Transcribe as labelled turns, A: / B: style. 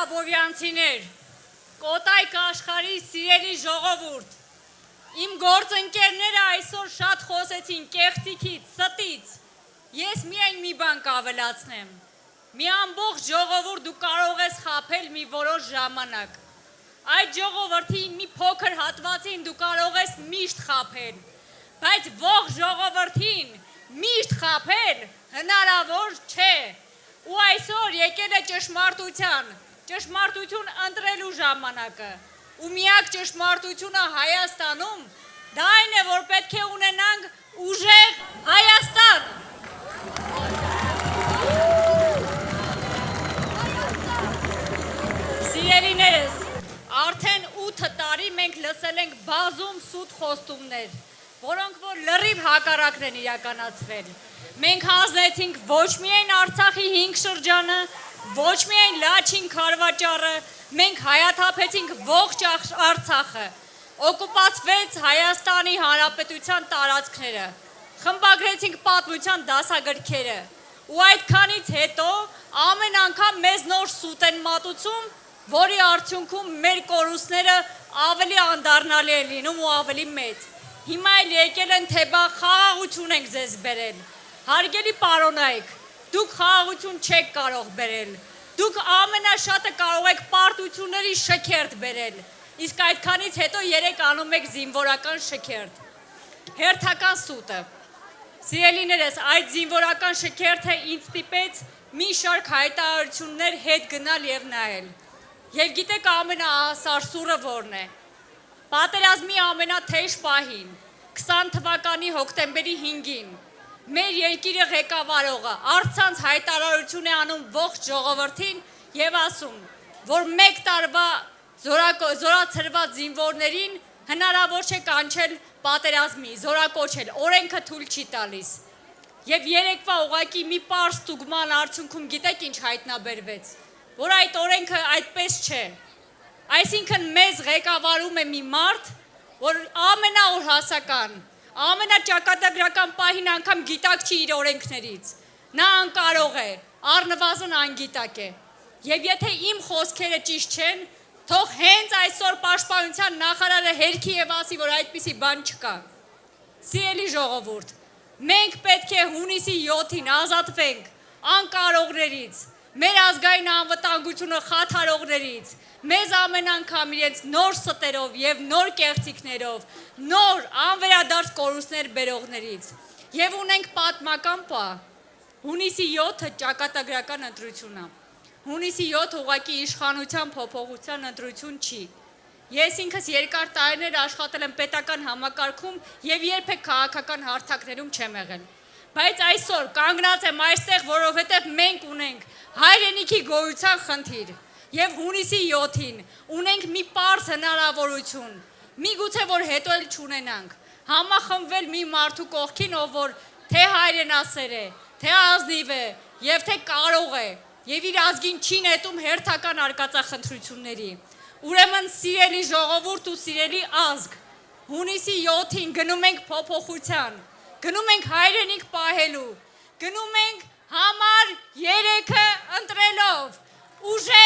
A: Աբովյանցիներ, Կոտայք աշխարհի սիրելի ժողովուրդ, իմ գործընկերները այսօր շատ խոսեցին կեղծիքից, ստից, ես միայն մի բան կավելացնեմ, մի ամբողջ ժողովուրդ դու կարող ես խաբել մի որոշ ժամանակ, այդ ժողովրդի մի փոքր հատվածին դու կարող ես միշտ խաբել, բայց ողջ ժողովրդին միշտ խաբել հնարավոր չէ, ու այսօր եկել է ճշմարտություն ընտրելու ժամանակը, ու միակ ճշմարտությունը Հայաստանում, դա այն է, որ պետք է ունենանք ուժեղ Հայաստան։ Սիրելիներս, արդեն 8 տարի մենք լսել ենք բազում սուտ խոստումներ, որոնք որ լրիվ հակառակն են իրականացվել։ Մենք հանձնեցինք ոչ միայն Արցախի 5 շրջանը, ոչ միայն Լաչին քարվաճառը, մենք հայաթափեցինք ողջ Արցախը, օկուպացվեց Հայաստանի Հանրապետության տարածքները, խմբագրեցինք պատմության դասագրքերը, ու այդքանից հետո ամեն անգամ մեզ նոր սուտ են մատուցում, որի արդյունքում մեր կորուստները ավելի անդառնալի են լինում ու ավելի մեծ։ Հիմա էլ եկել են, թե բա խաղաղություն ենք ձեզ բերել։ Հարգելի պարոնայք, դուք խաղաղություն չեք կարող բերել, դուք ամենաշատը կարող եք պարտությունների շքերթ բերել, իսկ այդքանից հետո երեք անում եք զինվորական շքերթ, հերթական սուտը։ Սիրելիներս, այդ զինվորական շքերթը ինձ ստիպեց մի շարք հայտարարություններ հետ գնալ և նայել։ Եվ գիտեք ամենասարսուռը որն է։ Պատերազմի ամենաթեժ պահին, 20 թվականի հոկտեմբերի 5-ին, մեր երկիրը ղեկավարողը առցանց հայտարարություն է անում ողջ ժողովրդին և ասում, որ մեկ տարվա զորացրված զինվորներին հնարավոր չէ կանչել պատերազմի, զորակոչել, օրենքը թույլ չի տալիս։ Եվ երեկվա ուղղակի մի պարզ ստուգման արդյունքում գիտեք ինչ հայտնաբերվեց, որ այդ օրենքը այդպես չէ։ Այսինքն մեզ ղեկավարում է մի մարդ, որ ամենաօրհասական, ամենաճակատագրական պահին անգամ գիտակ չի իր օրենքներից, նա անկարող է, առնվազն անգիտակ է, և եթե իմ խոսքերը ճիշտ չեն, թող հենց այսօր պաշտպանության նախարարը հերքի և ասի, որ այդպիսի բան չկա։ Սիրելի ժողովուրդ, մենք պետք է հունիսի 7-ին ազատվենք անկարողներից, մեր ազգային անվտանգությունը խաթարողներից, մեզ ամեն անգամ իրենց նոր ստերով և նոր կեղծիքներով, նոր անվերադարձ կորուստներ բերողներից։ Եվ ունենք պատմական պահ, հունիսի 7-ը ճակատագրական ընտրություն է, հունիսի 7 ուղղակի իշխանության փոփոխության ընտրություն չի։ Ես ինքս երկար տարիներ աշխատել եմ պետական համակարգում և երբեք քաղաքական հարթակներում չեմ եղել։ Բայց այսօր կանգնած եմ այստեղ, որովհետև մենք ունենք հայրենիքի գոյության խնդիր և հունիսի 7-ին ունենք մի պարզ հնարավորություն, միգուցե որ հետո էլ չունենանք, համախմբվել մի մարդու կողքին, ով որ թե հայրենասեր է, թե ազնիվ է և թե կարող է և իր ազգին չի նետում հերթական արկածախնդրությունների։ Ուրեմն սիրելի ժողովուրդ ու սիրելի ազգ, հունիսի 7-ին գնում ենք փոփոխության, գնում ենք հայրենիք պահելու, գնում ենք համար 3-ը ընտրելով, ուժեղ